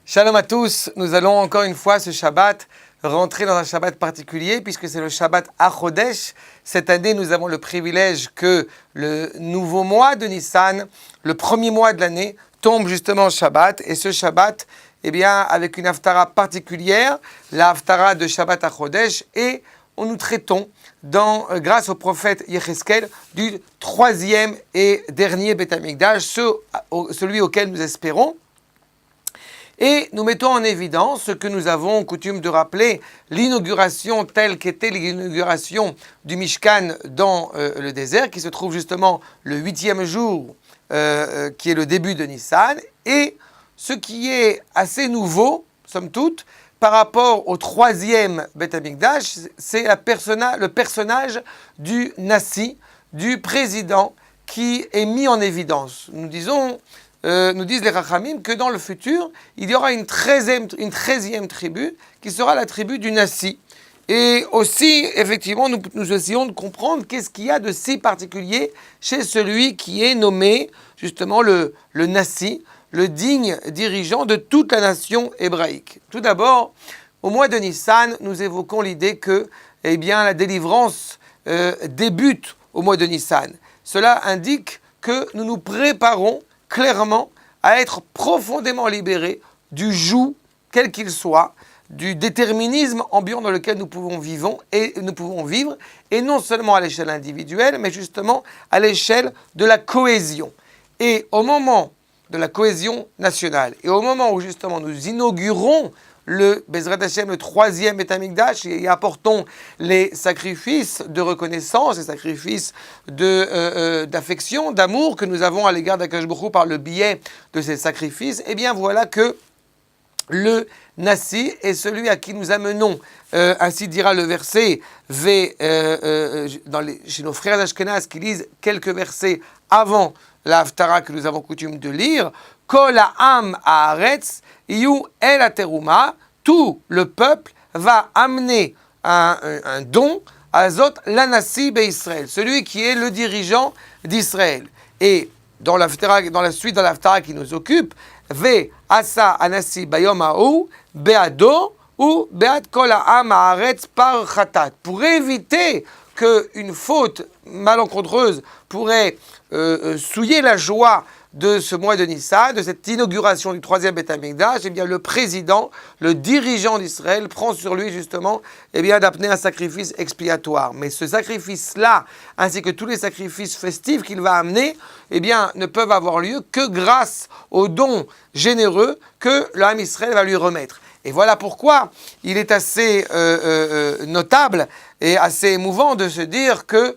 Shalom à tous, nous allons encore une fois ce Shabbat rentrer dans un Shabbat particulier puisque c'est le Shabbat HaChodesh. Cette année, nous avons le privilège que le nouveau mois de Nissan, le premier mois de l'année, tombe justement au Shabbat. Et ce Shabbat, avec une Haftara particulière, la Haftara de Shabbat HaChodesh, et nous traitons, grâce au prophète Yecheskel, du troisième et dernier Beth Amikdash, celui auquel nous espérons. Et nous mettons en évidence ce que nous avons coutume de rappeler, l'inauguration telle qu'était l'inauguration du Mishkan dans le désert, qui se trouve justement le 8e jour, qui est le début de Nissan. Et ce qui est assez nouveau, somme toute, par rapport au troisième Beth Amikdash, c'est le personnage du Nassi, du président, qui est mis en évidence. Nous disent les Rachamim que dans le futur, il y aura une 13e tribu qui sera la tribu du Nassi. Et aussi, effectivement, nous essayons de comprendre qu'est-ce qu'il y a de si particulier chez celui qui est nommé justement le Nassi, le digne dirigeant de toute la nation hébraïque. Tout d'abord, au mois de Nissan, nous évoquons l'idée que la délivrance débute au mois de Nissan. Cela indique que nous nous préparons clairement à être profondément libérés du joug, quel qu'il soit, du déterminisme ambiant dans lequel nous pouvons vivre, et non seulement à l'échelle individuelle, mais justement à l'échelle de la cohésion. Et au moment de la cohésion nationale, et au moment où justement nous inaugurons Bezrat Hashem, le troisième Beth Amikdash, et apportons les sacrifices de reconnaissance, les sacrifices d'affection, d'amour que nous avons à l'égard d'Akadosh Baruch Hu par le biais de ces sacrifices, voilà que le Nassi est celui à qui nous amenons, ainsi dira le verset, chez nos frères Ashkenaz qui lisent quelques versets avant la Haftara que nous avons coutume de lire, Kol ha'am haaretz yu el hateruma, tout le peuple va amener un don à Zot l'Anassi be'Israël, celui qui est le dirigeant d'Israël. Et dans la suite de la Haftara qui nous occupe, Ve asa anassi bayom ha'u be'ado ou be'ad kol ha'am haaretz par chatat, pour éviter qu'une faute malencontreuse pourrait souiller la joie de ce mois de Nissan, de cette inauguration du troisième Beth Amikdash, le président, le dirigeant d'Israël prend sur lui justement d'amener un sacrifice expiatoire. Mais ce sacrifice-là, ainsi que tous les sacrifices festifs qu'il va amener, ne peuvent avoir lieu que grâce aux dons généreux que l'âme Israël va lui remettre. Et voilà pourquoi il est assez notable et assez émouvant de se dire que,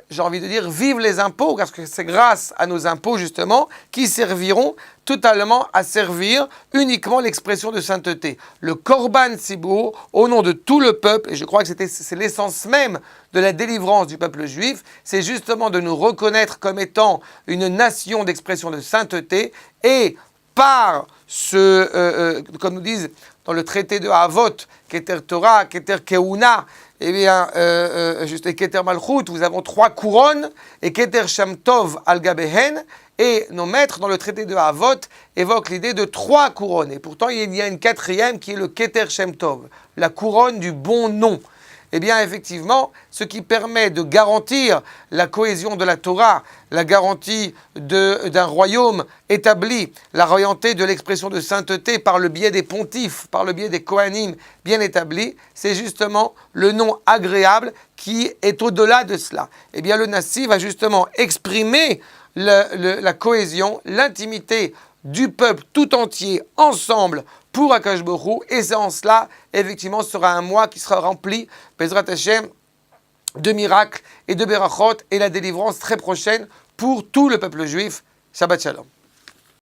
j'ai envie de dire, vive les impôts, parce que c'est grâce à nos impôts, justement, qui serviront totalement à servir uniquement l'expression de sainteté. Le Korban Tzibur, au nom de tout le peuple, et je crois que c'est l'essence même de la délivrance du peuple juif, c'est justement de nous reconnaître comme étant une nation d'expression de sainteté, et par comme nous disent dans le traité de Havot, Keter Torah, Keter Keuna, et Keter Malchut, vous avons 3 couronnes, et Keter Shem Tov al Gabehen, et nos maîtres dans le traité de Havot évoquent l'idée de 3 couronnes. Et pourtant, il y a une 4e qui est le Keter Shem Tov, la couronne du bon nom. Effectivement, ce qui permet de garantir la cohésion de la Torah, la garantie d'un royaume établi, la royauté de l'expression de sainteté par le biais des pontifes, par le biais des Kohanim bien établis, c'est justement le nom agréable qui est au-delà de cela. Le Nassi va justement exprimer la cohésion, l'intimité du peuple tout entier ensemble pour Akadosh Baruch Hu, et c'est en cela, effectivement, ce sera un mois qui sera rempli, Bezrat Hashem, de miracles et de berachot, et la délivrance très prochaine pour tout le peuple juif. Shabbat Shalom.